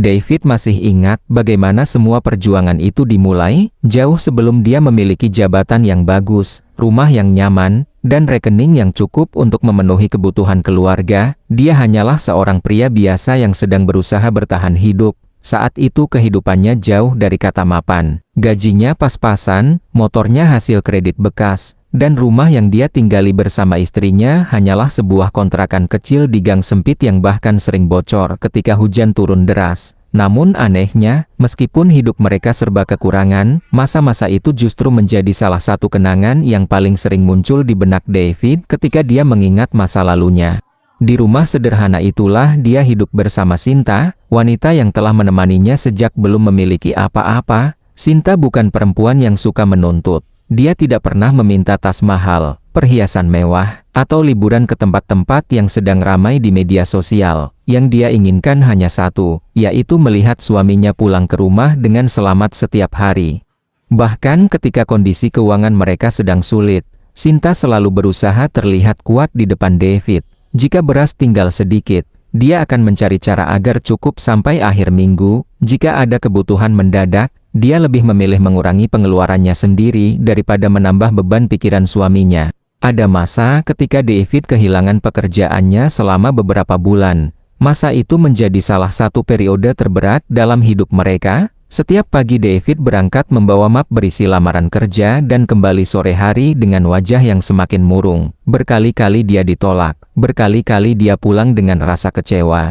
David masih ingat bagaimana semua perjuangan itu dimulai, jauh sebelum dia memiliki jabatan yang bagus, rumah yang nyaman, dan rekening yang cukup untuk memenuhi kebutuhan keluarga. Dia hanyalah seorang pria biasa yang sedang berusaha bertahan hidup. Saat itu kehidupannya jauh dari kata mapan. Gajinya pas-pasan, motornya hasil kredit bekas, dan rumah yang dia tinggali bersama istrinya hanyalah sebuah kontrakan kecil di gang sempit yang bahkan sering bocor ketika hujan turun deras. Namun anehnya, meskipun hidup mereka serba kekurangan, masa-masa itu justru menjadi salah satu kenangan yang paling sering muncul di benak David ketika dia mengingat masa lalunya. Di rumah sederhana itulah dia hidup bersama Sinta, wanita yang telah menemaninya sejak belum memiliki apa-apa. Sinta bukan perempuan yang suka menuntut. Dia tidak pernah meminta tas mahal, perhiasan mewah, atau liburan ke tempat-tempat yang sedang ramai di media sosial. Yang dia inginkan hanya satu, yaitu melihat suaminya pulang ke rumah dengan selamat setiap hari. Bahkan ketika kondisi keuangan mereka sedang sulit, Sinta selalu berusaha terlihat kuat di depan David. Jika beras tinggal sedikit, dia akan mencari cara agar cukup sampai akhir minggu. Jika ada kebutuhan mendadak, dia lebih memilih mengurangi pengeluarannya sendiri daripada menambah beban pikiran suaminya. Ada masa ketika David kehilangan pekerjaannya selama beberapa bulan. Masa itu menjadi salah satu periode terberat dalam hidup mereka. Setiap pagi David berangkat membawa map berisi lamaran kerja dan kembali sore hari dengan wajah yang semakin murung. Berkali-kali dia ditolak, berkali-kali dia pulang dengan rasa kecewa.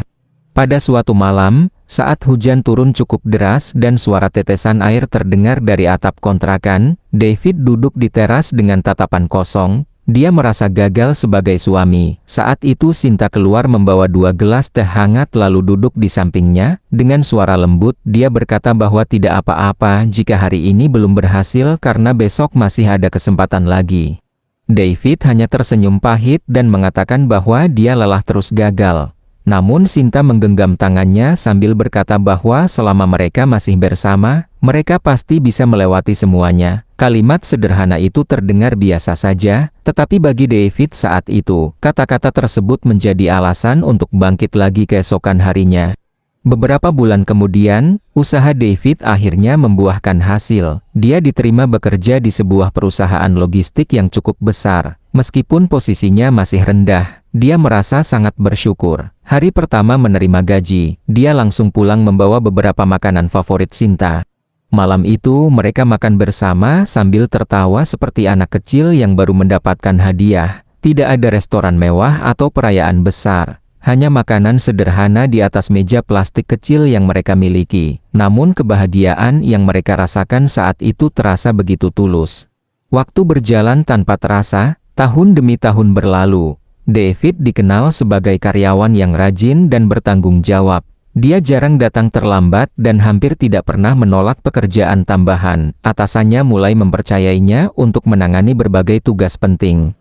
Pada suatu malam, saat hujan turun cukup deras dan suara tetesan air terdengar dari atap kontrakan, David duduk di teras dengan tatapan kosong. Dia merasa gagal sebagai suami. Saat itu Sinta keluar membawa 2 gelas teh hangat lalu duduk di sampingnya. Dengan suara lembut, dia berkata bahwa tidak apa-apa jika hari ini belum berhasil karena besok masih ada kesempatan lagi. David hanya tersenyum pahit dan mengatakan bahwa dia lelah terus gagal. Namun Sinta menggenggam tangannya sambil berkata bahwa selama mereka masih bersama, mereka pasti bisa melewati semuanya. Kalimat sederhana itu terdengar biasa saja, tetapi bagi David saat itu, kata-kata tersebut menjadi alasan untuk bangkit lagi keesokan harinya. Beberapa bulan kemudian, usaha David akhirnya membuahkan hasil. Dia diterima bekerja di sebuah perusahaan logistik yang cukup besar. Meskipun posisinya masih rendah, dia merasa sangat bersyukur. Hari pertama menerima gaji, dia langsung pulang membawa beberapa makanan favorit Sinta. Malam itu mereka makan bersama sambil tertawa seperti anak kecil yang baru mendapatkan hadiah. Tidak ada restoran mewah atau perayaan besar. Hanya makanan sederhana di atas meja plastik kecil yang mereka miliki. Namun kebahagiaan yang mereka rasakan saat itu terasa begitu tulus. Waktu berjalan tanpa terasa, tahun demi tahun berlalu. David dikenal sebagai karyawan yang rajin dan bertanggung jawab. Dia jarang datang terlambat dan hampir tidak pernah menolak pekerjaan tambahan. Atasannya mulai mempercayainya untuk menangani berbagai tugas penting.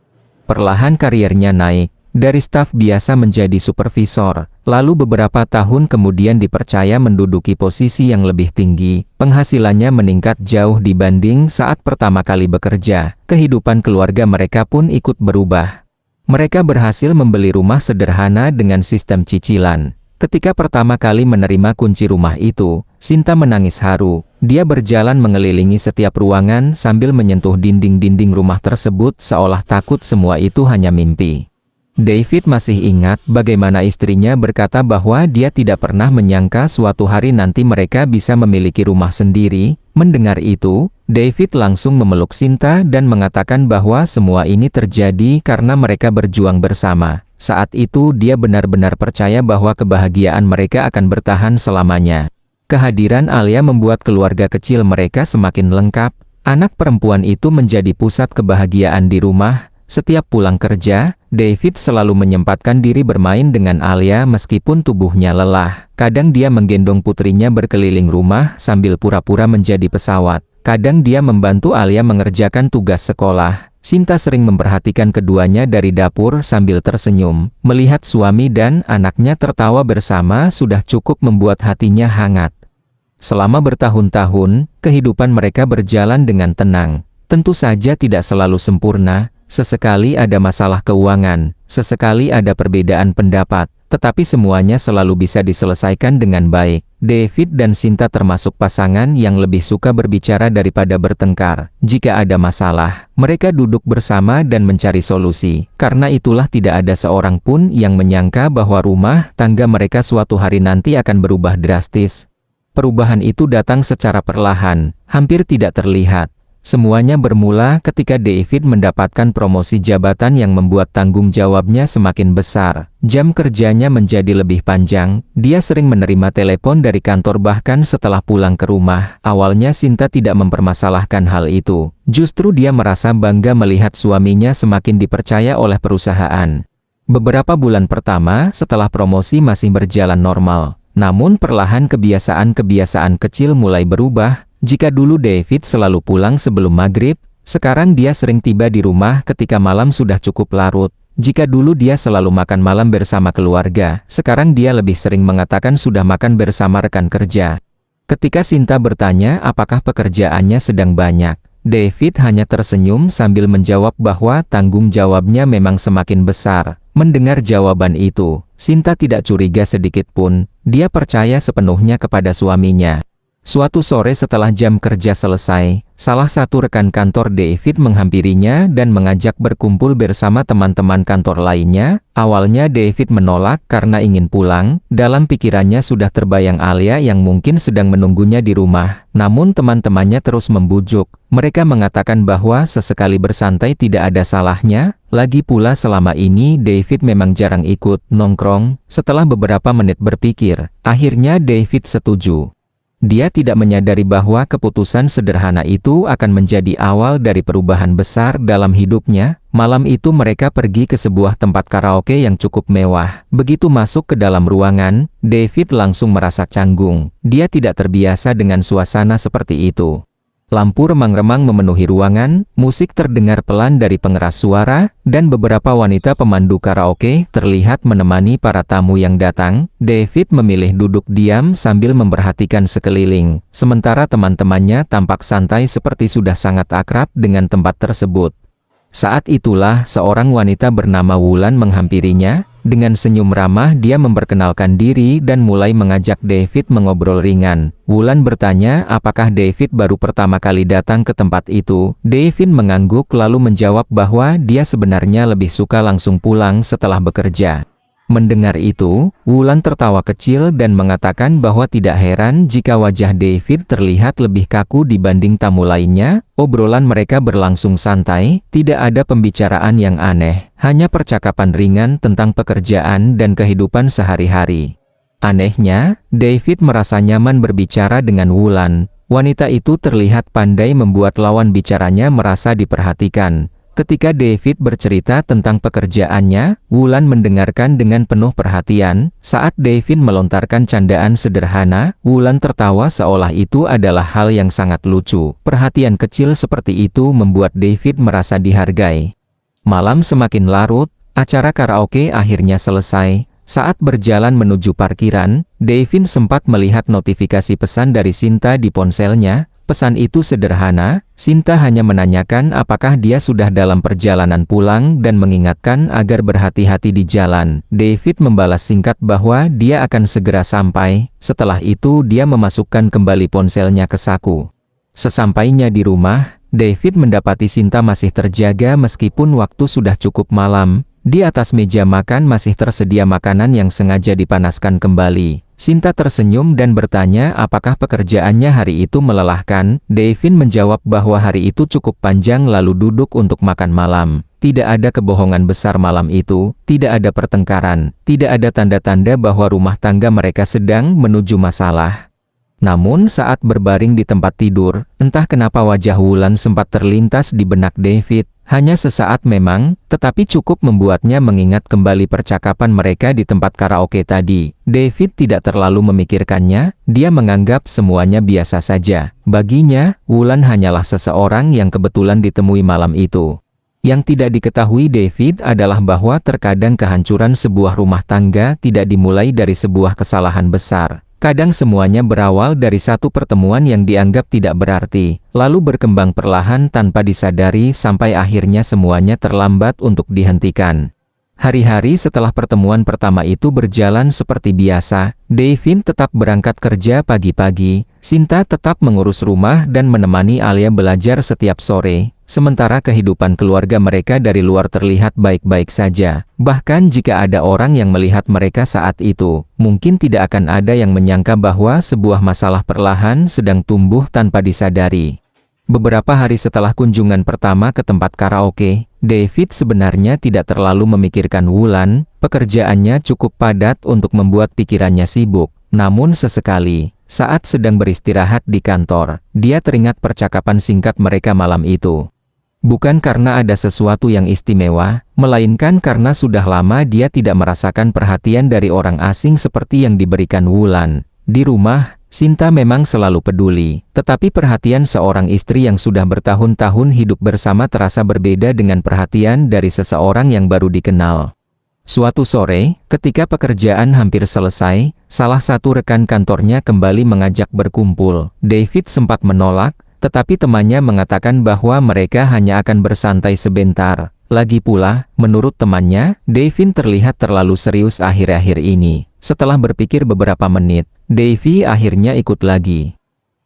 Perlahan kariernya naik. Dari staf biasa menjadi supervisor, lalu beberapa tahun kemudian dipercaya menduduki posisi yang lebih tinggi. Penghasilannya meningkat jauh dibanding saat pertama kali bekerja. Kehidupan keluarga mereka pun ikut berubah. Mereka berhasil membeli rumah sederhana dengan sistem cicilan. Ketika pertama kali menerima kunci rumah itu, Sinta menangis haru. Dia berjalan mengelilingi setiap ruangan sambil menyentuh dinding-dinding rumah tersebut seolah takut semua itu hanya mimpi. David masih ingat bagaimana istrinya berkata bahwa dia tidak pernah menyangka suatu hari nanti mereka bisa memiliki rumah sendiri. Mendengar itu, David langsung memeluk Sinta dan mengatakan bahwa semua ini terjadi karena mereka berjuang bersama. Saat itu dia benar-benar percaya bahwa kebahagiaan mereka akan bertahan selamanya. Kehadiran Alia membuat keluarga kecil mereka semakin lengkap. Anak perempuan itu menjadi pusat kebahagiaan di rumah. Setiap pulang kerja, David selalu menyempatkan diri bermain dengan Alia meskipun tubuhnya lelah. Kadang dia menggendong putrinya berkeliling rumah sambil pura-pura menjadi pesawat. Kadang dia membantu Alia mengerjakan tugas sekolah. Sinta sering memperhatikan keduanya dari dapur sambil tersenyum. Melihat suami dan anaknya tertawa bersama sudah cukup membuat hatinya hangat. Selama bertahun-tahun, kehidupan mereka berjalan dengan tenang. Tentu saja tidak selalu sempurna. Sesekali ada masalah keuangan, sesekali ada perbedaan pendapat, Tetapi semuanya selalu bisa diselesaikan dengan baik. David dan Sinta termasuk pasangan yang lebih suka berbicara daripada bertengkar. Jika ada masalah, mereka duduk bersama dan mencari solusi. Karena itulah tidak ada seorang pun yang menyangka bahwa rumah tangga mereka suatu hari nanti akan berubah drastis. Perubahan itu datang secara perlahan, hampir tidak terlihat. Semuanya bermula ketika David mendapatkan promosi jabatan yang membuat tanggung jawabnya semakin besar. Jam kerjanya menjadi lebih panjang, dia sering menerima telepon dari kantor bahkan setelah pulang ke rumah. Awalnya Sinta tidak mempermasalahkan hal itu. Justru dia merasa bangga melihat suaminya semakin dipercaya oleh perusahaan. Beberapa bulan pertama setelah promosi masih berjalan normal. Namun perlahan kebiasaan-kebiasaan kecil mulai berubah. Jika dulu David selalu pulang sebelum maghrib, sekarang dia sering tiba di rumah ketika malam sudah cukup larut. Jika dulu dia selalu makan malam bersama keluarga, sekarang dia lebih sering mengatakan sudah makan bersama rekan kerja. Ketika Sinta bertanya apakah pekerjaannya sedang banyak, David hanya tersenyum sambil menjawab bahwa tanggung jawabnya memang semakin besar. Mendengar jawaban itu, Sinta tidak curiga sedikit pun, dia percaya sepenuhnya kepada suaminya. Suatu sore setelah jam kerja selesai, salah satu rekan kantor David menghampirinya dan mengajak berkumpul bersama teman-teman kantor lainnya. Awalnya David menolak karena ingin pulang, dalam pikirannya sudah terbayang Alia yang mungkin sedang menunggunya di rumah. Namun teman-temannya terus membujuk, mereka mengatakan bahwa sesekali bersantai tidak ada salahnya, lagi pula selama ini David memang jarang ikut nongkrong. Setelah beberapa menit berpikir, akhirnya David setuju. Dia tidak menyadari bahwa keputusan sederhana itu akan menjadi awal dari perubahan besar dalam hidupnya. Malam itu mereka pergi ke sebuah tempat karaoke yang cukup mewah. Begitu masuk ke dalam ruangan, David langsung merasa canggung. Dia tidak terbiasa dengan suasana seperti itu. Lampu remang-remang memenuhi ruangan, musik terdengar pelan dari pengeras suara, dan beberapa wanita pemandu karaoke terlihat menemani para tamu yang datang. David memilih duduk diam sambil memperhatikan sekeliling, sementara teman-temannya tampak santai seperti sudah sangat akrab dengan tempat tersebut. Saat itulah seorang wanita bernama Wulan menghampirinya. Dengan senyum ramah dia memperkenalkan diri dan mulai mengajak David mengobrol ringan. Wulan bertanya apakah David baru pertama kali datang ke tempat itu. David mengangguk lalu menjawab bahwa dia sebenarnya lebih suka langsung pulang setelah bekerja. Mendengar itu, Wulan tertawa kecil dan mengatakan bahwa tidak heran jika wajah David terlihat lebih kaku dibanding tamu lainnya. Obrolan mereka berlangsung santai, tidak ada pembicaraan yang aneh, hanya percakapan ringan tentang pekerjaan dan kehidupan sehari-hari. Anehnya, David merasa nyaman berbicara dengan Wulan. Wanita itu terlihat pandai membuat lawan bicaranya merasa diperhatikan. Ketika David bercerita tentang pekerjaannya, Wulan mendengarkan dengan penuh perhatian. Saat David melontarkan candaan sederhana, Wulan tertawa seolah itu adalah hal yang sangat lucu. Perhatian kecil seperti itu membuat David merasa dihargai. Malam semakin larut, acara karaoke akhirnya selesai. Saat berjalan menuju parkiran, David sempat melihat notifikasi pesan dari Sinta di ponselnya. Pesan itu sederhana, Sinta hanya menanyakan apakah dia sudah dalam perjalanan pulang dan mengingatkan agar berhati-hati di jalan. David membalas singkat bahwa dia akan segera sampai. Setelah itu dia memasukkan kembali ponselnya ke saku. Sesampainya di rumah, David mendapati Sinta masih terjaga meskipun waktu sudah cukup malam. Di atas meja makan masih tersedia makanan yang sengaja dipanaskan kembali. Sinta tersenyum dan bertanya apakah pekerjaannya hari itu melelahkan. David menjawab bahwa hari itu cukup panjang lalu duduk untuk makan malam. Tidak ada kebohongan besar malam itu, tidak ada pertengkaran, tidak ada tanda-tanda bahwa rumah tangga mereka sedang menuju masalah. Namun saat berbaring di tempat tidur, entah kenapa wajah Wulan sempat terlintas di benak David. Hanya sesaat memang, tetapi cukup membuatnya mengingat kembali percakapan mereka di tempat karaoke tadi. David tidak terlalu memikirkannya, dia menganggap semuanya biasa saja. Baginya, Wulan hanyalah seseorang yang kebetulan ditemui malam itu. Yang tidak diketahui David adalah bahwa terkadang kehancuran sebuah rumah tangga tidak dimulai dari sebuah kesalahan besar. Kadang semuanya berawal dari satu pertemuan yang dianggap tidak berarti, lalu berkembang perlahan tanpa disadari sampai akhirnya semuanya terlambat untuk dihentikan. Hari-hari setelah pertemuan pertama itu berjalan seperti biasa. Devin tetap berangkat kerja pagi-pagi, Sinta tetap mengurus rumah dan menemani Alia belajar setiap sore. Sementara kehidupan keluarga mereka dari luar terlihat baik-baik saja. Bahkan jika ada orang yang melihat mereka saat itu, mungkin tidak akan ada yang menyangka bahwa sebuah masalah perlahan sedang tumbuh tanpa disadari. Beberapa hari setelah kunjungan pertama ke tempat karaoke, David sebenarnya tidak terlalu memikirkan Wulan. Pekerjaannya cukup padat untuk membuat pikirannya sibuk. Namun sesekali, saat sedang beristirahat di kantor, dia teringat percakapan singkat mereka malam itu. Bukan karena ada sesuatu yang istimewa, melainkan karena sudah lama dia tidak merasakan perhatian dari orang asing seperti yang diberikan Wulan. Di rumah, Sinta memang selalu peduli, tetapi perhatian seorang istri yang sudah bertahun-tahun hidup bersama terasa berbeda dengan perhatian dari seseorang yang baru dikenal. Suatu sore, ketika pekerjaan hampir selesai, salah satu rekan kantornya kembali mengajak berkumpul. David sempat menolak, tetapi temannya mengatakan bahwa mereka hanya akan bersantai sebentar. Lagi pula, menurut temannya, David terlihat terlalu serius akhir-akhir ini. Setelah berpikir beberapa menit, Davy akhirnya ikut lagi.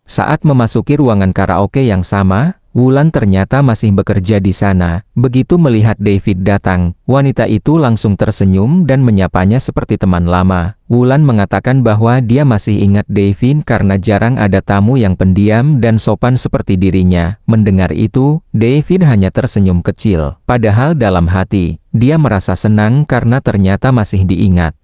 Saat memasuki ruangan karaoke yang sama, Wulan ternyata masih bekerja di sana. Begitu melihat David datang, wanita itu langsung tersenyum dan menyapanya seperti teman lama. Wulan mengatakan bahwa dia masih ingat David karena jarang ada tamu yang pendiam dan sopan seperti dirinya. Mendengar itu, David hanya tersenyum kecil. Padahal dalam hati, dia merasa senang karena ternyata masih diingat.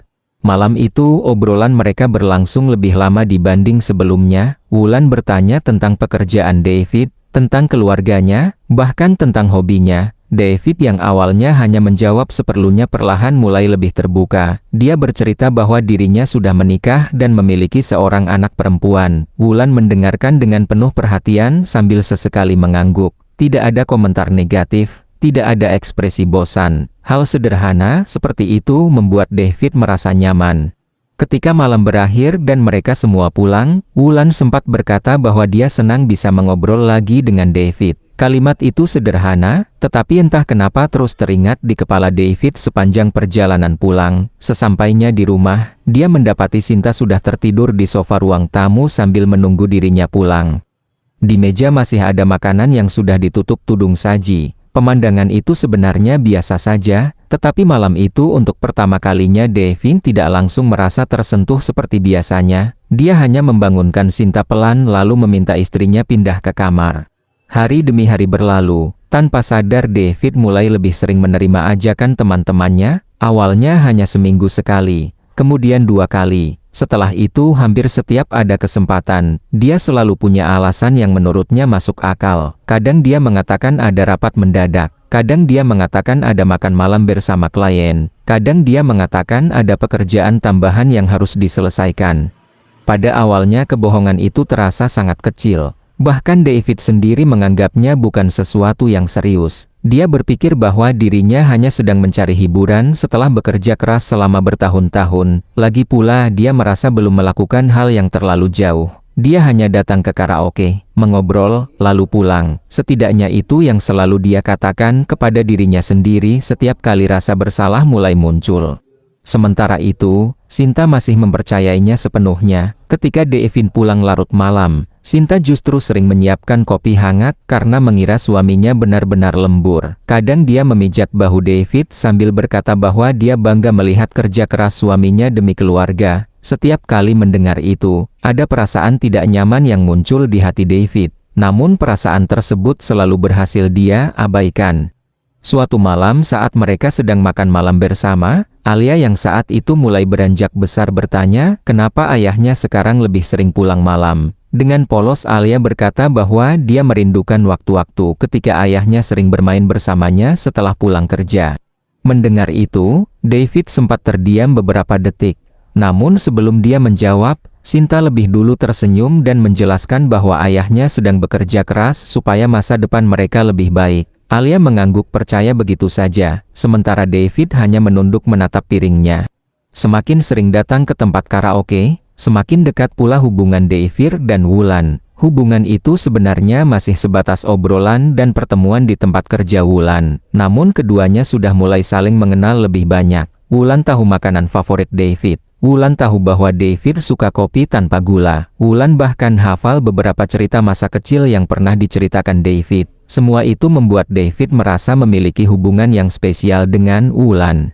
Malam itu obrolan mereka berlangsung lebih lama dibanding sebelumnya. Wulan bertanya tentang pekerjaan David, tentang keluarganya, bahkan tentang hobinya. David yang awalnya hanya menjawab seperlunya perlahan mulai lebih terbuka. Dia bercerita bahwa dirinya sudah menikah dan memiliki seorang anak perempuan. Wulan mendengarkan dengan penuh perhatian sambil sesekali mengangguk. Tidak ada komentar negatif, tidak ada ekspresi bosan. Hal sederhana seperti itu membuat David merasa nyaman. Ketika malam berakhir dan mereka semua pulang, Wulan sempat berkata bahwa dia senang bisa mengobrol lagi dengan David. Kalimat itu sederhana, tetapi entah kenapa terus teringat di kepala David sepanjang perjalanan pulang. Sesampainya di rumah, dia mendapati Sinta sudah tertidur di sofa ruang tamu sambil menunggu dirinya pulang. Di meja masih ada makanan yang sudah ditutup tudung saji. Pemandangan itu sebenarnya biasa saja, tetapi malam itu untuk pertama kalinya David tidak langsung merasa tersentuh seperti biasanya. Dia hanya membangunkan Sinta pelan lalu meminta istrinya pindah ke kamar. Hari demi hari berlalu, tanpa sadar David mulai lebih sering menerima ajakan teman-temannya, awalnya hanya seminggu sekali, kemudian 2 kali. Setelah itu hampir setiap ada kesempatan, dia selalu punya alasan yang menurutnya masuk akal. Kadang dia mengatakan ada rapat mendadak, kadang dia mengatakan ada makan malam bersama klien, kadang dia mengatakan ada pekerjaan tambahan yang harus diselesaikan. Pada awalnya kebohongan itu terasa sangat kecil. Bahkan David sendiri menganggapnya bukan sesuatu yang serius. Dia berpikir bahwa dirinya hanya sedang mencari hiburan setelah bekerja keras selama bertahun-tahun. Lagi pula dia merasa belum melakukan hal yang terlalu jauh. Dia hanya datang ke karaoke, mengobrol, lalu pulang. Setidaknya itu yang selalu dia katakan kepada dirinya sendiri setiap kali rasa bersalah mulai muncul. Sementara itu, Sinta masih mempercayainya sepenuhnya. Ketika David pulang larut malam, Sinta justru sering menyiapkan kopi hangat karena mengira suaminya benar-benar lembur. Kadang dia memijat bahu David sambil berkata bahwa dia bangga melihat kerja keras suaminya demi keluarga. Setiap kali mendengar itu, ada perasaan tidak nyaman yang muncul di hati David. Namun perasaan tersebut selalu berhasil dia abaikan. Suatu malam saat mereka sedang makan malam bersama, Alia yang saat itu mulai beranjak besar bertanya, kenapa ayahnya sekarang lebih sering pulang malam. Dengan polos Alia berkata bahwa dia merindukan waktu-waktu ketika ayahnya sering bermain bersamanya setelah pulang kerja. Mendengar itu, David sempat terdiam beberapa detik. Namun sebelum dia menjawab, Sinta lebih dulu tersenyum dan menjelaskan bahwa ayahnya sedang bekerja keras supaya masa depan mereka lebih baik. Alia mengangguk percaya begitu saja, sementara David hanya menunduk menatap piringnya. Semakin sering datang ke tempat karaoke, semakin dekat pula hubungan David dan Wulan. Hubungan itu sebenarnya masih sebatas obrolan dan pertemuan di tempat kerja Wulan. Namun keduanya sudah mulai saling mengenal lebih banyak. Wulan tahu makanan favorit David. Wulan tahu bahwa David suka kopi tanpa gula. Wulan bahkan hafal beberapa cerita masa kecil yang pernah diceritakan David. Semua itu membuat David merasa memiliki hubungan yang spesial dengan Wulan.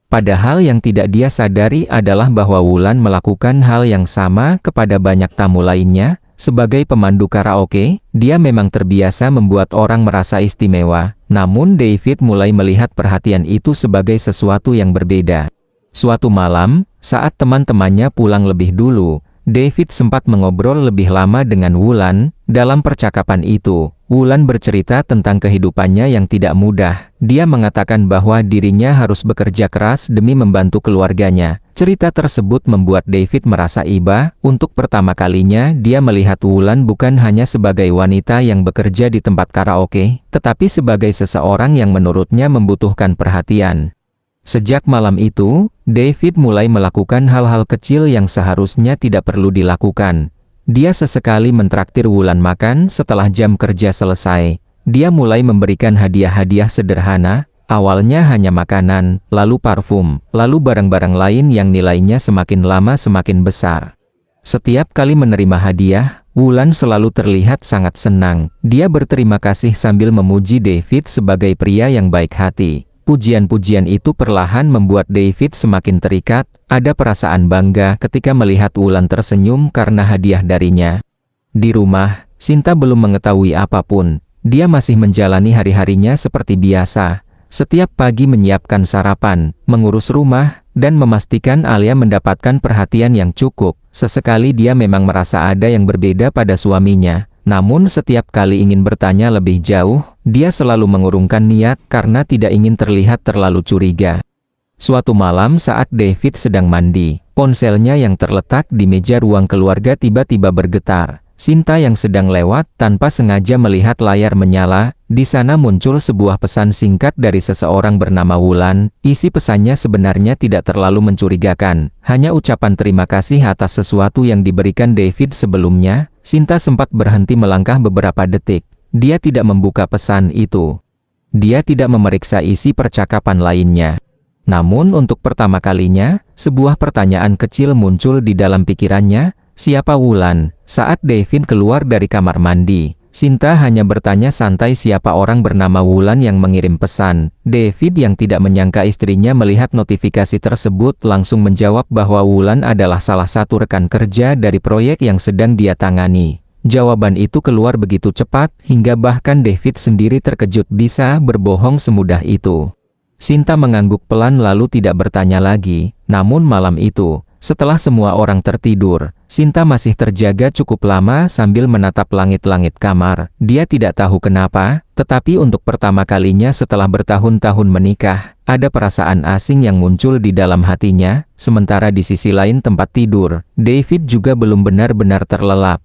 Padahal yang tidak dia sadari adalah bahwa Wulan melakukan hal yang sama kepada banyak tamu lainnya. Sebagai pemandu karaoke, dia memang terbiasa membuat orang merasa istimewa. Namun David mulai melihat perhatian itu sebagai sesuatu yang berbeda. Suatu malam, saat teman-temannya pulang lebih dulu, David sempat mengobrol lebih lama dengan Wulan. Dalam percakapan itu, Wulan bercerita tentang kehidupannya yang tidak mudah. Dia mengatakan bahwa dirinya harus bekerja keras demi membantu keluarganya. Cerita tersebut membuat David merasa iba. Untuk pertama kalinya dia melihat Wulan bukan hanya sebagai wanita yang bekerja di tempat karaoke, tetapi sebagai seseorang yang menurutnya membutuhkan perhatian. Sejak malam itu, David mulai melakukan hal-hal kecil yang seharusnya tidak perlu dilakukan. Dia sesekali mentraktir Wulan makan setelah jam kerja selesai. Dia mulai memberikan hadiah-hadiah sederhana, awalnya hanya makanan, lalu parfum, lalu barang-barang lain yang nilainya semakin lama semakin besar. Setiap kali menerima hadiah, Wulan selalu terlihat sangat senang. Dia berterima kasih sambil memuji David sebagai pria yang baik hati. Pujian-pujian itu perlahan membuat David semakin terikat. Ada perasaan bangga ketika melihat Wulan tersenyum karena hadiah darinya. Di rumah, Sinta belum mengetahui apapun. Dia masih menjalani hari-harinya seperti biasa. Setiap pagi menyiapkan sarapan, mengurus rumah, dan memastikan Alia mendapatkan perhatian yang cukup. Sesekali dia memang merasa ada yang berbeda pada suaminya. Namun setiap kali ingin bertanya lebih jauh, dia selalu mengurungkan niat karena tidak ingin terlihat terlalu curiga. Suatu malam saat David sedang mandi, ponselnya yang terletak di meja ruang keluarga tiba-tiba bergetar. Sinta yang sedang lewat tanpa sengaja melihat layar menyala. Di sana muncul sebuah pesan singkat dari seseorang bernama Wulan. Isi pesannya sebenarnya tidak terlalu mencurigakan, hanya ucapan terima kasih atas sesuatu yang diberikan David sebelumnya. Sinta sempat berhenti melangkah beberapa detik. Dia tidak membuka pesan itu. Dia tidak memeriksa isi percakapan lainnya. Namun untuk pertama kalinya, sebuah pertanyaan kecil muncul di dalam pikirannya. Siapa Wulan? Saat David keluar dari kamar mandi, Sinta hanya bertanya santai siapa orang bernama Wulan yang mengirim pesan. David yang tidak menyangka istrinya melihat notifikasi tersebut langsung menjawab bahwa Wulan adalah salah satu rekan kerja dari proyek yang sedang dia tangani. Jawaban itu keluar begitu cepat, hingga bahkan David sendiri terkejut bisa berbohong semudah itu. Sinta mengangguk pelan lalu tidak bertanya lagi. Namun malam itu, setelah semua orang tertidur, Sinta masih terjaga cukup lama sambil menatap langit-langit kamar. Dia tidak tahu kenapa, tetapi untuk pertama kalinya setelah bertahun-tahun menikah, ada perasaan asing yang muncul di dalam hatinya. Sementara di sisi lain tempat tidur, David juga belum benar-benar terlelap.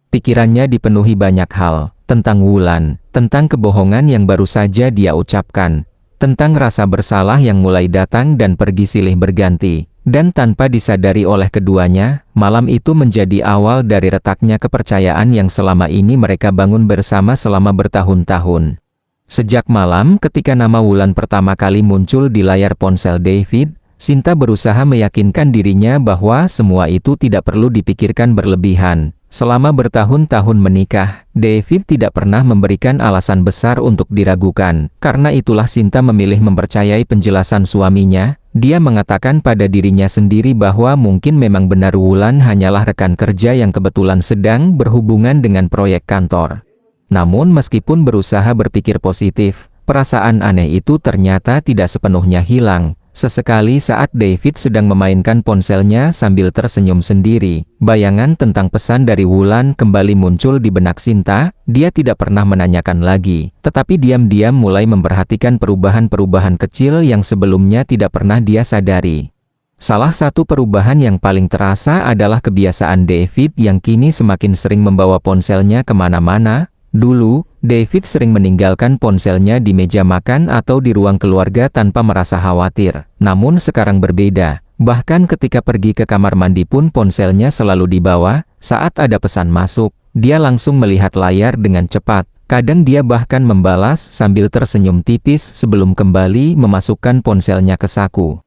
Pikirannya dipenuhi banyak hal, tentang Wulan, tentang kebohongan yang baru saja dia ucapkan, tentang rasa bersalah yang mulai datang dan pergi silih berganti. Dan tanpa disadari oleh keduanya, malam itu menjadi awal dari retaknya kepercayaan yang selama ini mereka bangun bersama selama bertahun-tahun. Sejak malam ketika nama Wulan pertama kali muncul di layar ponsel David, Sinta berusaha meyakinkan dirinya bahwa semua itu tidak perlu dipikirkan berlebihan. Selama bertahun-tahun menikah, David tidak pernah memberikan alasan besar untuk diragukan. Karena itulah Sinta memilih mempercayai penjelasan suaminya. Dia mengatakan pada dirinya sendiri bahwa mungkin memang benar Wulan hanyalah rekan kerja yang kebetulan sedang berhubungan dengan proyek kantor. Namun meskipun berusaha berpikir positif, perasaan aneh itu ternyata tidak sepenuhnya hilang. Sesekali saat David sedang memainkan ponselnya sambil tersenyum sendiri, bayangan tentang pesan dari Wulan kembali muncul di benak Sinta. Dia tidak pernah menanyakan lagi, tetapi diam-diam mulai memperhatikan perubahan-perubahan kecil yang sebelumnya tidak pernah dia sadari. Salah satu perubahan yang paling terasa adalah kebiasaan David yang kini semakin sering membawa ponselnya kemana-mana. Dulu, David sering meninggalkan ponselnya di meja makan atau di ruang keluarga tanpa merasa khawatir. Namun sekarang berbeda. Bahkan ketika pergi ke kamar mandi pun ponselnya selalu dibawa. Saat ada pesan masuk, dia langsung melihat layar dengan cepat. Kadang dia bahkan membalas sambil tersenyum tipis sebelum kembali memasukkan ponselnya ke saku.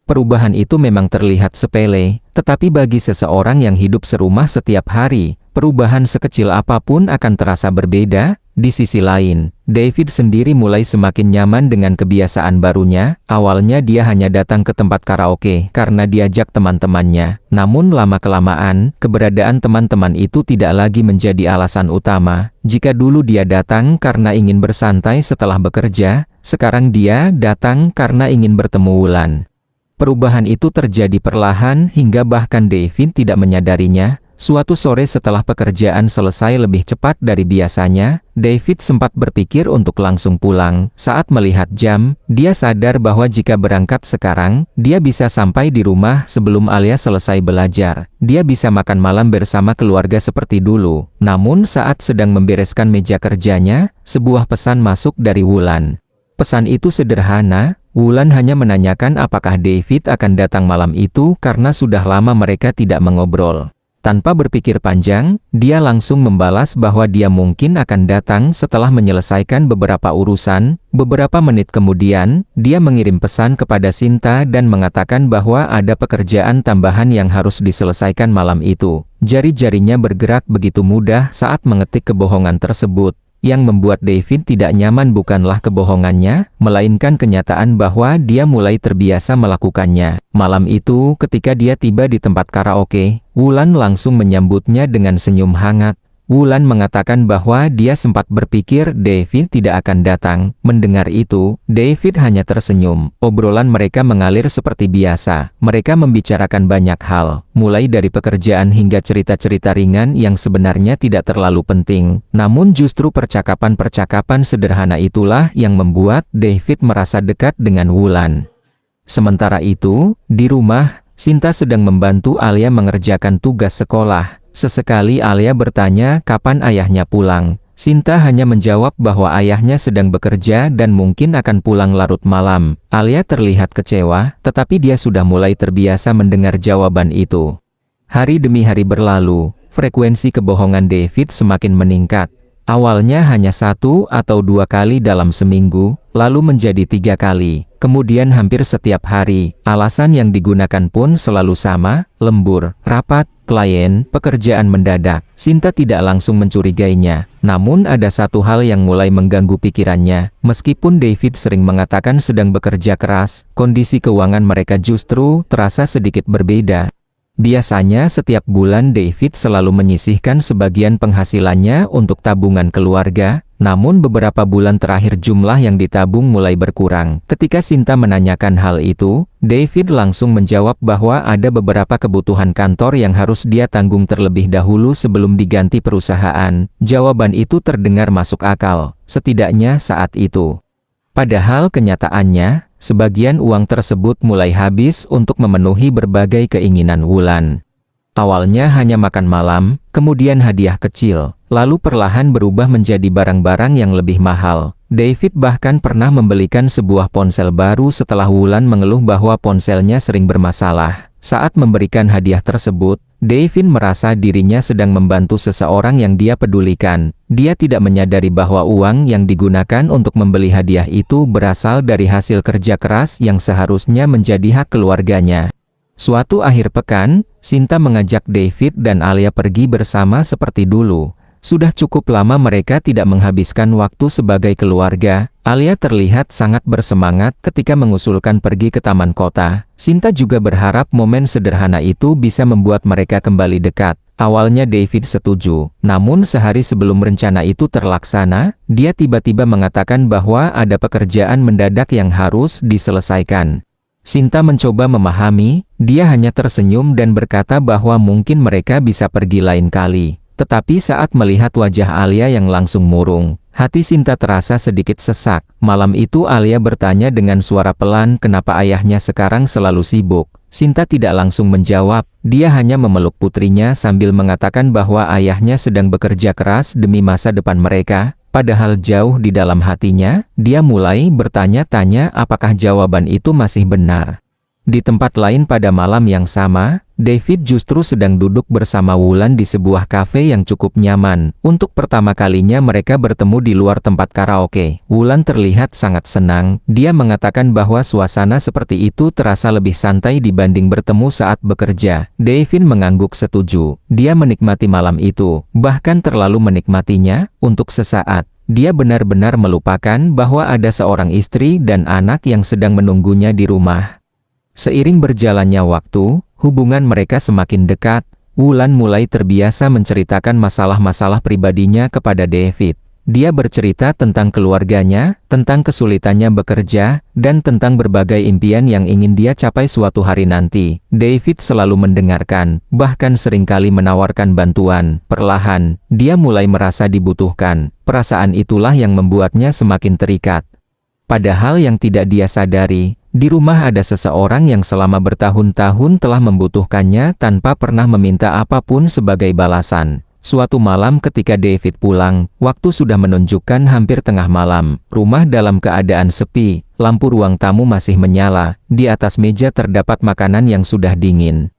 Perubahan itu memang terlihat sepele, tetapi bagi seseorang yang hidup serumah setiap hari, perubahan sekecil apapun akan terasa berbeda. Di sisi lain, David sendiri mulai semakin nyaman dengan kebiasaan barunya. Awalnya dia hanya datang ke tempat karaoke karena diajak teman-temannya. Namun lama-kelamaan, keberadaan teman-teman itu tidak lagi menjadi alasan utama. Jika dulu dia datang karena ingin bersantai setelah bekerja, sekarang dia datang karena ingin bertemu Wulan. Perubahan itu terjadi perlahan hingga bahkan David tidak menyadarinya. Suatu sore setelah pekerjaan selesai lebih cepat dari biasanya, David sempat berpikir untuk langsung pulang. Saat melihat jam, dia sadar bahwa jika berangkat sekarang, dia bisa sampai di rumah sebelum Alia selesai belajar. Dia bisa makan malam bersama keluarga seperti dulu. Namun saat sedang membereskan meja kerjanya, sebuah pesan masuk dari Wulan. Pesan itu sederhana. Wulan hanya menanyakan apakah David akan datang malam itu karena sudah lama mereka tidak mengobrol. Tanpa berpikir panjang, dia langsung membalas bahwa dia mungkin akan datang setelah menyelesaikan beberapa urusan. Beberapa menit kemudian, dia mengirim pesan kepada Sinta dan mengatakan bahwa ada pekerjaan tambahan yang harus diselesaikan malam itu. Jari-jarinya bergerak begitu mudah saat mengetik kebohongan tersebut. Yang membuat David tidak nyaman bukanlah kebohongannya, melainkan kenyataan bahwa dia mulai terbiasa melakukannya. Malam itu, ketika dia tiba di tempat karaoke, Wulan langsung menyambutnya dengan senyum hangat. Wulan mengatakan bahwa dia sempat berpikir David tidak akan datang. Mendengar itu, David hanya tersenyum. Obrolan mereka mengalir seperti biasa. Mereka membicarakan banyak hal, mulai dari pekerjaan hingga cerita-cerita ringan yang sebenarnya tidak terlalu penting. Namun justru percakapan-percakapan sederhana itulah yang membuat David merasa dekat dengan Wulan. Sementara itu, di rumah, Sinta sedang membantu Alia mengerjakan tugas sekolah. Sesekali Alia bertanya kapan ayahnya pulang. Sinta hanya menjawab bahwa ayahnya sedang bekerja dan mungkin akan pulang larut malam. Alia terlihat kecewa, tetapi dia sudah mulai terbiasa mendengar jawaban itu. Hari demi hari berlalu, frekuensi kebohongan David semakin meningkat. Awalnya hanya 1 atau 2 kali dalam seminggu, lalu menjadi 3 kali. Kemudian hampir setiap hari. Alasan yang digunakan pun selalu sama, lembur, rapat, klien, pekerjaan mendadak. Sinta tidak langsung mencurigainya. Namun ada satu hal yang mulai mengganggu pikirannya. Meskipun David sering mengatakan sedang bekerja keras, kondisi keuangan mereka justru terasa sedikit berbeda. Biasanya setiap bulan David selalu menyisihkan sebagian penghasilannya untuk tabungan keluarga, namun beberapa bulan terakhir jumlah yang ditabung mulai berkurang. Ketika Sinta menanyakan hal itu, David langsung menjawab bahwa ada beberapa kebutuhan kantor yang harus dia tanggung terlebih dahulu sebelum diganti perusahaan. Jawaban itu terdengar masuk akal, setidaknya saat itu. Padahal kenyataannya, sebagian uang tersebut mulai habis untuk memenuhi berbagai keinginan Wulan. Awalnya hanya makan malam, kemudian hadiah kecil, lalu perlahan berubah menjadi barang-barang yang lebih mahal. David bahkan pernah membelikan sebuah ponsel baru setelah Wulan mengeluh bahwa ponselnya sering bermasalah. Saat memberikan hadiah tersebut, David merasa dirinya sedang membantu seseorang yang dia pedulikan. Dia tidak menyadari bahwa uang yang digunakan untuk membeli hadiah itu berasal dari hasil kerja keras yang seharusnya menjadi hak keluarganya. Suatu akhir pekan, Sinta mengajak David dan Alia pergi bersama seperti dulu. Sudah cukup lama mereka tidak menghabiskan waktu sebagai keluarga. Alia terlihat sangat bersemangat ketika mengusulkan pergi ke taman kota. Sinta juga berharap momen sederhana itu bisa membuat mereka kembali dekat. Awalnya David setuju, namun sehari sebelum rencana itu terlaksana, dia tiba-tiba mengatakan bahwa ada pekerjaan mendadak yang harus diselesaikan. Sinta mencoba memahami, dia hanya tersenyum dan berkata bahwa mungkin mereka bisa pergi lain kali. Tetapi saat melihat wajah Alia yang langsung murung, hati Sinta terasa sedikit sesak. Malam itu Alia bertanya dengan suara pelan kenapa ayahnya sekarang selalu sibuk. Sinta tidak langsung menjawab, dia hanya memeluk putrinya sambil mengatakan bahwa ayahnya sedang bekerja keras demi masa depan mereka. Padahal jauh di dalam hatinya, dia mulai bertanya-tanya apakah jawaban itu masih benar. Di tempat lain pada malam yang sama, David justru sedang duduk bersama Wulan di sebuah kafe yang cukup nyaman. Untuk pertama kalinya mereka bertemu di luar tempat karaoke. Wulan terlihat sangat senang. Dia mengatakan bahwa suasana seperti itu terasa lebih santai dibanding bertemu saat bekerja. David mengangguk setuju. Dia menikmati malam itu, bahkan terlalu menikmatinya. Untuk sesaat, dia benar-benar melupakan bahwa ada seorang istri dan anak yang sedang menunggunya di rumah. Seiring berjalannya waktu, hubungan mereka semakin dekat. Wulan mulai terbiasa menceritakan masalah-masalah pribadinya kepada David. Dia bercerita tentang keluarganya, tentang kesulitannya bekerja, dan tentang berbagai impian yang ingin dia capai suatu hari nanti. David selalu mendengarkan, bahkan seringkali menawarkan bantuan. Perlahan, dia mulai merasa dibutuhkan. Perasaan itulah yang membuatnya semakin terikat. Padahal yang tidak dia sadari, di rumah ada seseorang yang selama bertahun-tahun telah membutuhkannya tanpa pernah meminta apapun sebagai balasan. Suatu malam ketika David pulang, waktu sudah menunjukkan hampir tengah malam. Rumah dalam keadaan sepi, lampu ruang tamu masih menyala. Di atas meja terdapat makanan yang sudah dingin.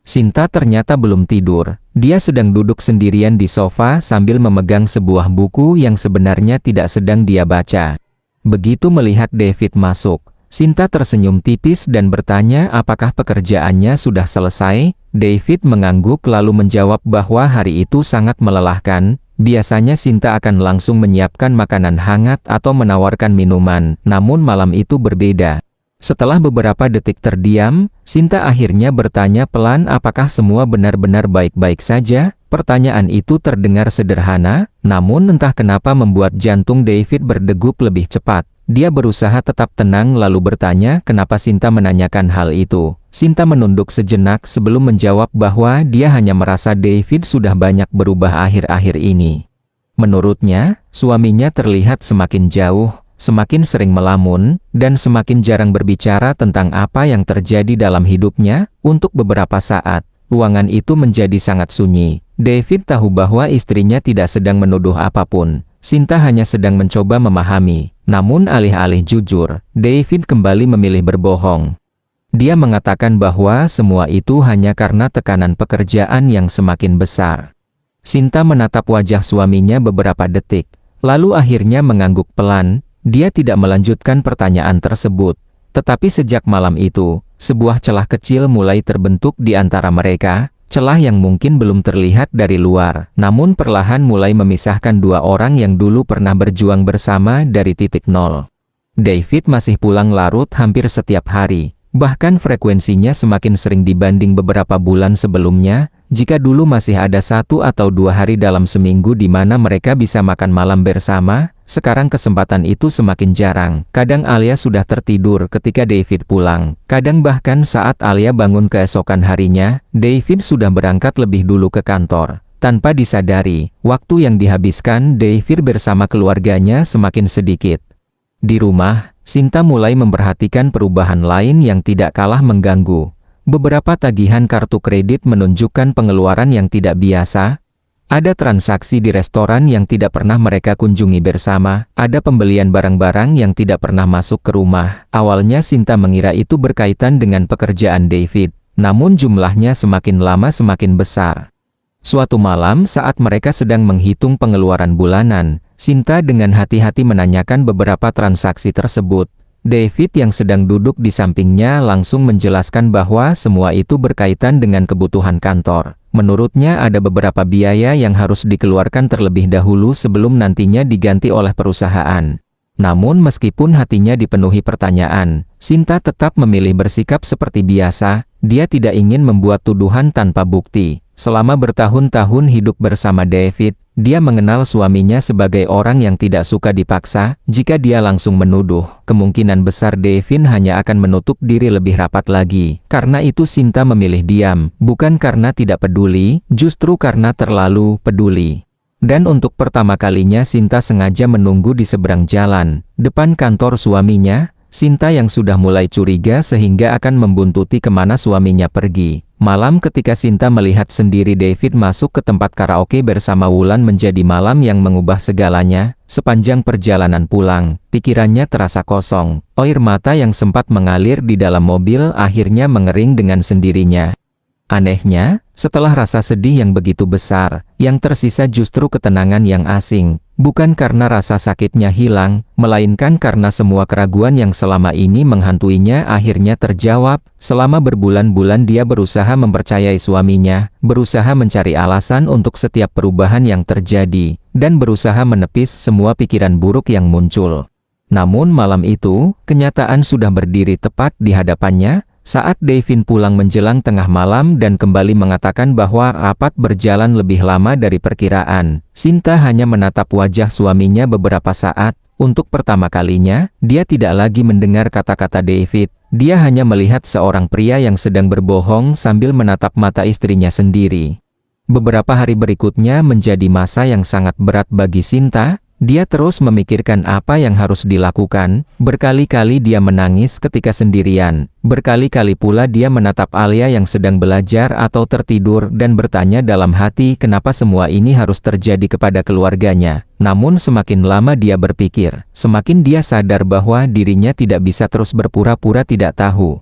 Sinta ternyata belum tidur. Dia sedang duduk sendirian di sofa sambil memegang sebuah buku yang sebenarnya tidak sedang dia baca. Begitu melihat David masuk, Sinta tersenyum tipis dan bertanya apakah pekerjaannya sudah selesai. David mengangguk lalu menjawab bahwa hari itu sangat melelahkan. Biasanya Sinta akan langsung menyiapkan makanan hangat atau menawarkan minuman, namun malam itu berbeda. Setelah beberapa detik terdiam, Sinta akhirnya bertanya pelan apakah semua benar-benar baik-baik saja. Pertanyaan itu terdengar sederhana, namun entah kenapa membuat jantung David berdegup lebih cepat. Dia berusaha tetap tenang lalu bertanya kenapa Sinta menanyakan hal itu. Sinta menunduk sejenak sebelum menjawab bahwa dia hanya merasa David sudah banyak berubah akhir-akhir ini. Menurutnya, suaminya terlihat semakin jauh, semakin sering melamun, dan semakin jarang berbicara tentang apa yang terjadi dalam hidupnya. Untuk beberapa saat, ruangan itu menjadi sangat sunyi. David tahu bahwa istrinya tidak sedang menuduh apapun. Sinta hanya sedang mencoba memahami. Namun alih-alih jujur, David kembali memilih berbohong. Dia mengatakan bahwa semua itu hanya karena tekanan pekerjaan yang semakin besar. Sinta menatap wajah suaminya beberapa detik, lalu akhirnya mengangguk pelan. Dia tidak melanjutkan pertanyaan tersebut. Tetapi sejak malam itu, sebuah celah kecil mulai terbentuk di antara mereka. Celah yang mungkin belum terlihat dari luar, namun perlahan mulai memisahkan dua orang yang dulu pernah berjuang bersama dari titik nol. David masih pulang larut hampir setiap hari, bahkan frekuensinya semakin sering dibanding beberapa bulan sebelumnya. Jika dulu masih ada 1 atau 2 hari dalam seminggu di mana mereka bisa makan malam bersama, sekarang kesempatan itu semakin jarang. Kadang Alia sudah tertidur ketika David pulang. Kadang bahkan saat Alia bangun keesokan harinya, David sudah berangkat lebih dulu ke kantor. Tanpa disadari, waktu yang dihabiskan David bersama keluarganya semakin sedikit. Di rumah, Sinta mulai memperhatikan perubahan lain yang tidak kalah mengganggu. Beberapa tagihan kartu kredit menunjukkan pengeluaran yang tidak biasa. Ada transaksi di restoran yang tidak pernah mereka kunjungi bersama. Ada pembelian barang-barang yang tidak pernah masuk ke rumah. Awalnya Sinta mengira itu berkaitan dengan pekerjaan David, namun jumlahnya semakin lama semakin besar. Suatu malam saat mereka sedang menghitung pengeluaran bulanan, Sinta dengan hati-hati menanyakan beberapa transaksi tersebut. David yang sedang duduk di sampingnya langsung menjelaskan bahwa semua itu berkaitan dengan kebutuhan kantor. Menurutnya ada beberapa biaya yang harus dikeluarkan terlebih dahulu sebelum nantinya diganti oleh perusahaan. Namun meskipun hatinya dipenuhi pertanyaan, Sinta tetap memilih bersikap seperti biasa. Dia tidak ingin membuat tuduhan tanpa bukti. Selama bertahun-tahun hidup bersama David, dia mengenal suaminya sebagai orang yang tidak suka dipaksa. Jika dia langsung menuduh, kemungkinan besar David hanya akan menutup diri lebih rapat lagi. Karena itu Sinta memilih diam, bukan karena tidak peduli, justru karena terlalu peduli. Dan untuk pertama kalinya Sinta sengaja menunggu di seberang jalan, depan kantor suaminya. Sinta yang sudah mulai curiga sehingga akan membuntuti kemana suaminya pergi. Malam ketika Sinta melihat sendiri David masuk ke tempat karaoke bersama Wulan menjadi malam yang mengubah segalanya. Sepanjang perjalanan pulang, pikirannya terasa kosong. Air mata yang sempat mengalir di dalam mobil akhirnya mengering dengan sendirinya. Anehnya, setelah rasa sedih yang begitu besar, yang tersisa justru ketenangan yang asing. Bukan karena rasa sakitnya hilang, melainkan karena semua keraguan yang selama ini menghantuinya akhirnya terjawab. Selama berbulan-bulan dia berusaha mempercayai suaminya, berusaha mencari alasan untuk setiap perubahan yang terjadi, dan berusaha menepis semua pikiran buruk yang muncul. Namun malam itu, kenyataan sudah berdiri tepat di hadapannya. Saat Devin pulang menjelang tengah malam dan kembali mengatakan bahwa rapat berjalan lebih lama dari perkiraan, Sinta hanya menatap wajah suaminya beberapa saat. Untuk pertama kalinya, dia tidak lagi mendengar kata-kata David. Dia hanya melihat seorang pria yang sedang berbohong sambil menatap mata istrinya sendiri. Beberapa hari berikutnya menjadi masa yang sangat berat bagi Sinta. Dia terus memikirkan apa yang harus dilakukan. Berkali-kali dia menangis ketika sendirian. Berkali-kali pula dia menatap Alia yang sedang belajar atau tertidur dan bertanya dalam hati kenapa semua ini harus terjadi kepada keluarganya. Namun semakin lama dia berpikir, semakin dia sadar bahwa dirinya tidak bisa terus berpura-pura tidak tahu.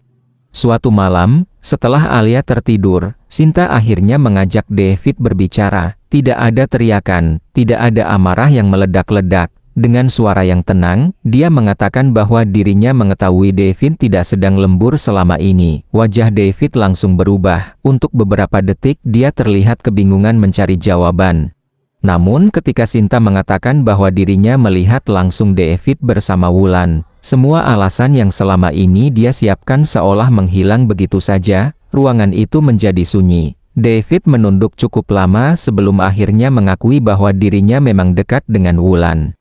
Suatu malam, setelah Alia tertidur, Sinta akhirnya mengajak David berbicara. Tidak ada teriakan, tidak ada amarah yang meledak-ledak. Dengan suara yang tenang, dia mengatakan bahwa dirinya mengetahui David tidak sedang lembur selama ini. Wajah David langsung berubah. Untuk beberapa detik dia terlihat kebingungan mencari jawaban. Namun ketika Sinta mengatakan bahwa dirinya melihat langsung David bersama Wulan, semua alasan yang selama ini dia siapkan seolah menghilang begitu saja. Ruangan itu menjadi sunyi. David menunduk cukup lama sebelum akhirnya mengakui bahwa dirinya memang dekat dengan Wulan.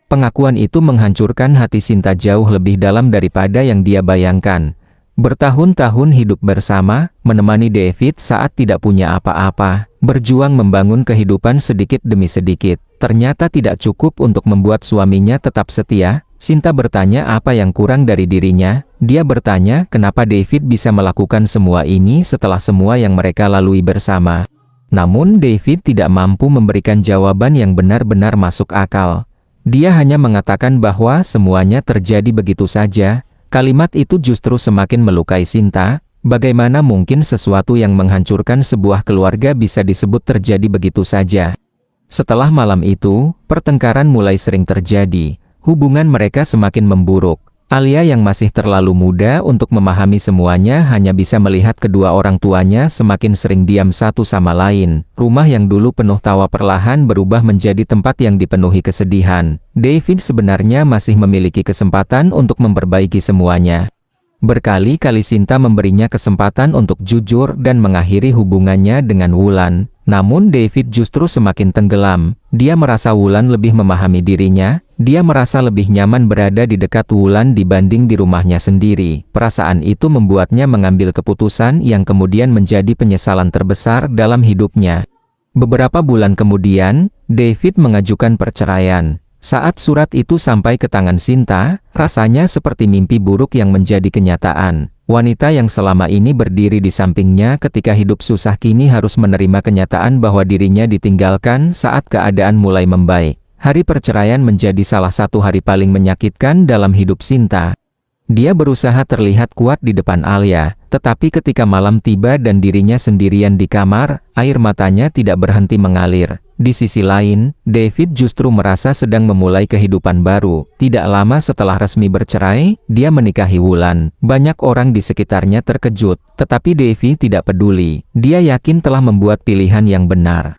Pengakuan itu menghancurkan hati Sinta jauh lebih dalam daripada yang dia bayangkan. Bertahun-tahun hidup bersama, menemani David saat tidak punya apa-apa, berjuang membangun kehidupan sedikit demi sedikit, ternyata tidak cukup untuk membuat suaminya tetap setia. Sinta bertanya apa yang kurang dari dirinya. Dia bertanya kenapa David bisa melakukan semua ini setelah semua yang mereka lalui bersama. Namun David tidak mampu memberikan jawaban yang benar-benar masuk akal. Dia hanya mengatakan bahwa semuanya terjadi begitu saja. Kalimat itu justru semakin melukai Sinta. Bagaimana mungkin sesuatu yang menghancurkan sebuah keluarga bisa disebut terjadi begitu saja? Setelah malam itu, pertengkaran mulai sering terjadi. Hubungan mereka semakin memburuk. Alia yang masih terlalu muda untuk memahami semuanya hanya bisa melihat kedua orang tuanya semakin sering diam satu sama lain. Rumah yang dulu penuh tawa perlahan berubah menjadi tempat yang dipenuhi kesedihan. David sebenarnya masih memiliki kesempatan untuk memperbaiki semuanya. Berkali-kali Sinta memberinya kesempatan untuk jujur dan mengakhiri hubungannya dengan Wulan. Namun David justru semakin tenggelam. Dia merasa Wulan lebih memahami dirinya. Dia merasa lebih nyaman berada di dekat Wulan dibanding di rumahnya sendiri. Perasaan itu membuatnya mengambil keputusan yang kemudian menjadi penyesalan terbesar dalam hidupnya. Beberapa bulan kemudian, David mengajukan perceraian. Saat surat itu sampai ke tangan Sinta, rasanya seperti mimpi buruk yang menjadi kenyataan. Wanita yang selama ini berdiri di sampingnya ketika hidup susah kini harus menerima kenyataan bahwa dirinya ditinggalkan saat keadaan mulai membaik. Hari perceraian menjadi salah satu hari paling menyakitkan dalam hidup Sinta. Dia berusaha terlihat kuat di depan Alia, tetapi ketika malam tiba dan dirinya sendirian di kamar, air matanya tidak berhenti mengalir. Di sisi lain, David justru merasa sedang memulai kehidupan baru. Tidak lama setelah resmi bercerai, dia menikahi Wulan. Banyak orang di sekitarnya terkejut, tetapi David tidak peduli. Dia yakin telah membuat pilihan yang benar.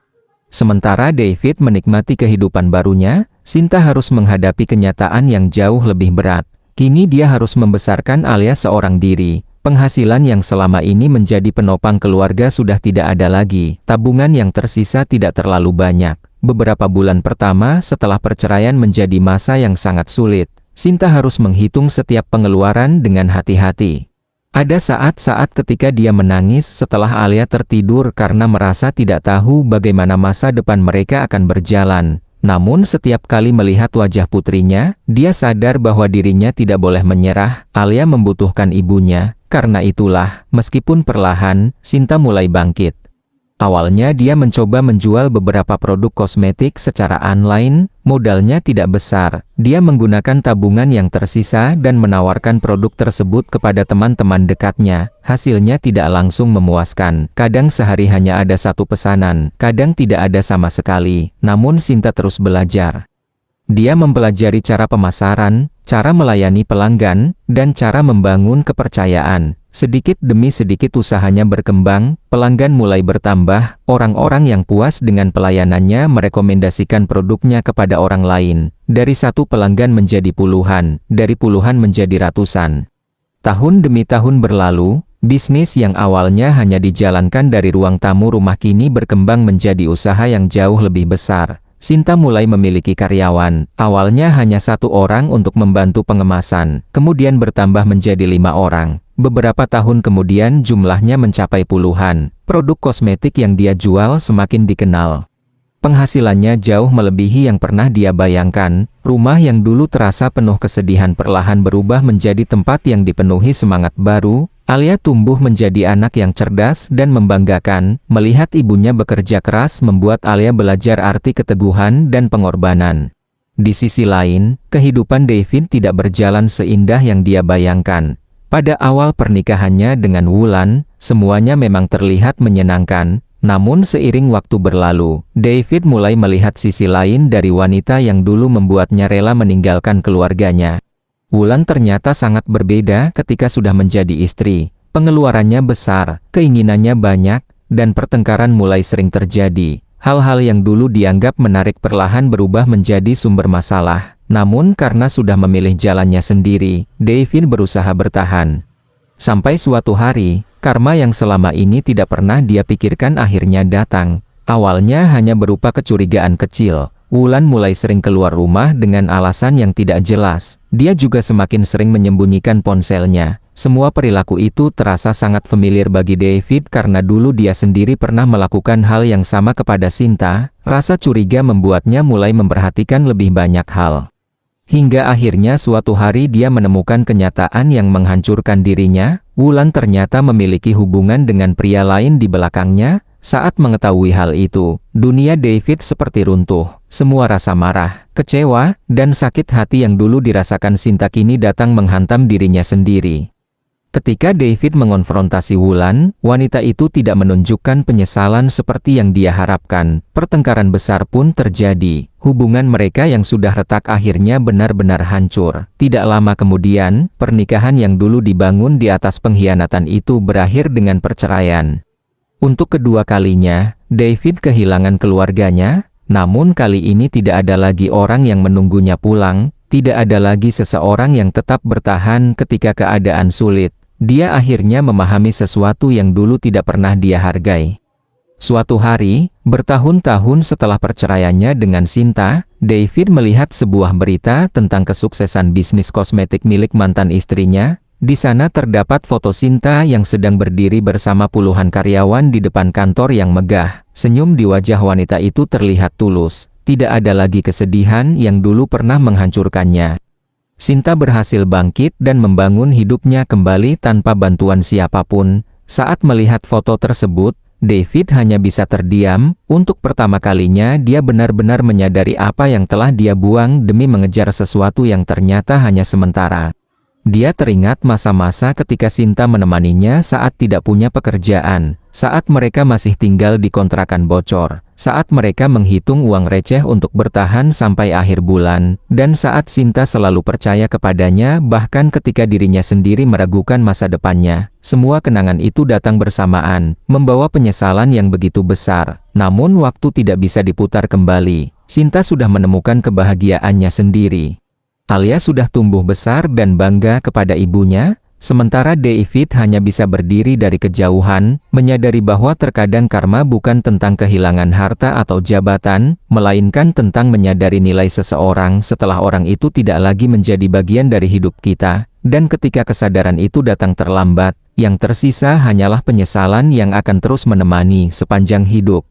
Sementara David menikmati kehidupan barunya, Sinta harus menghadapi kenyataan yang jauh lebih berat. Kini dia harus membesarkan Alia seorang diri. Penghasilan yang selama ini menjadi penopang keluarga sudah tidak ada lagi. Tabungan yang tersisa tidak terlalu banyak. Beberapa bulan pertama setelah perceraian menjadi masa yang sangat sulit. Sinta harus menghitung setiap pengeluaran dengan hati-hati. Ada saat-saat ketika dia menangis setelah Alia tertidur karena merasa tidak tahu bagaimana masa depan mereka akan berjalan. Namun setiap kali melihat wajah putrinya, dia sadar bahwa dirinya tidak boleh menyerah. Alia membutuhkan ibunya. Karena itulah, meskipun perlahan, Sinta mulai bangkit. Awalnya dia mencoba menjual beberapa produk kosmetik secara online, modalnya tidak besar. Dia menggunakan tabungan yang tersisa dan menawarkan produk tersebut kepada teman-teman dekatnya. Hasilnya tidak langsung memuaskan. Kadang sehari hanya ada satu pesanan, kadang tidak ada sama sekali. Namun Sinta terus belajar. Dia mempelajari cara pemasaran, cara melayani pelanggan, dan cara membangun kepercayaan. Sedikit demi sedikit usahanya berkembang, pelanggan mulai bertambah, orang-orang yang puas dengan pelayanannya merekomendasikan produknya kepada orang lain. Dari satu pelanggan menjadi puluhan, dari puluhan menjadi ratusan. Tahun demi tahun berlalu, bisnis yang awalnya hanya dijalankan dari ruang tamu rumah kini berkembang menjadi usaha yang jauh lebih besar. Sinta mulai memiliki karyawan, awalnya hanya satu orang untuk membantu pengemasan, kemudian bertambah menjadi 5 orang. Beberapa tahun kemudian jumlahnya mencapai puluhan. Produk kosmetik yang dia jual semakin dikenal. Penghasilannya jauh melebihi yang pernah dia bayangkan. Rumah yang dulu terasa penuh kesedihan perlahan berubah menjadi tempat yang dipenuhi semangat baru. Alia tumbuh menjadi anak yang cerdas dan membanggakan. Melihat ibunya bekerja keras membuat Alia belajar arti keteguhan dan pengorbanan. Di sisi lain, kehidupan David tidak berjalan seindah yang dia bayangkan. Pada awal pernikahannya dengan Wulan, semuanya memang terlihat menyenangkan. Namun seiring waktu berlalu, David mulai melihat sisi lain dari wanita yang dulu membuatnya rela meninggalkan keluarganya. Wulan ternyata sangat berbeda ketika sudah menjadi istri. Pengeluarannya besar, keinginannya banyak, dan pertengkaran mulai sering terjadi. Hal-hal yang dulu dianggap menarik perlahan berubah menjadi sumber masalah. Namun karena sudah memilih jalannya sendiri, David berusaha bertahan. Sampai suatu hari, karma yang selama ini tidak pernah dia pikirkan akhirnya datang. Awalnya hanya berupa kecurigaan kecil. Wulan mulai sering keluar rumah dengan alasan yang tidak jelas. Dia juga semakin sering menyembunyikan ponselnya. Semua perilaku itu terasa sangat familiar bagi David karena dulu dia sendiri pernah melakukan hal yang sama kepada Sinta. Rasa curiga membuatnya mulai memperhatikan lebih banyak hal. Hingga akhirnya suatu hari dia menemukan kenyataan yang menghancurkan dirinya. Wulan ternyata memiliki hubungan dengan pria lain di belakangnya. Saat mengetahui hal itu, dunia David seperti runtuh. Semua rasa marah, kecewa, dan sakit hati yang dulu dirasakan Sinta kini datang menghantam dirinya sendiri. Ketika David mengonfrontasi Wulan, wanita itu tidak menunjukkan penyesalan seperti yang dia harapkan. Pertengkaran besar pun terjadi. Hubungan mereka yang sudah retak akhirnya benar-benar hancur. Tidak lama kemudian, pernikahan yang dulu dibangun di atas pengkhianatan itu berakhir dengan perceraian. Untuk kedua kalinya, David kehilangan keluarganya, namun kali ini tidak ada lagi orang yang menunggunya pulang, tidak ada lagi seseorang yang tetap bertahan ketika keadaan sulit. Dia akhirnya memahami sesuatu yang dulu tidak pernah dia hargai. Suatu hari, bertahun-tahun setelah perceraiannya dengan Sinta, David melihat sebuah berita tentang kesuksesan bisnis kosmetik milik mantan istrinya. Di sana terdapat foto Sinta yang sedang berdiri bersama puluhan karyawan di depan kantor yang megah. Senyum di wajah wanita itu terlihat tulus. Tidak ada lagi kesedihan yang dulu pernah menghancurkannya. Sinta berhasil bangkit dan membangun hidupnya kembali tanpa bantuan siapapun. Saat melihat foto tersebut, David hanya bisa terdiam. Untuk pertama kalinya dia benar-benar menyadari apa yang telah dia buang demi mengejar sesuatu yang ternyata hanya sementara. Dia teringat masa-masa ketika Sinta menemaninya saat tidak punya pekerjaan, saat mereka masih tinggal di kontrakan bocor, saat mereka menghitung uang receh untuk bertahan sampai akhir bulan, dan saat Sinta selalu percaya kepadanya bahkan ketika dirinya sendiri meragukan masa depannya. Semua kenangan itu datang bersamaan, membawa penyesalan yang begitu besar. Namun waktu tidak bisa diputar kembali. Sinta sudah menemukan kebahagiaannya sendiri. Alia sudah tumbuh besar dan bangga kepada ibunya, sementara David hanya bisa berdiri dari kejauhan, menyadari bahwa terkadang karma bukan tentang kehilangan harta atau jabatan, melainkan tentang menyadari nilai seseorang setelah orang itu tidak lagi menjadi bagian dari hidup kita, dan ketika kesadaran itu datang terlambat, yang tersisa hanyalah penyesalan yang akan terus menemani sepanjang hidup.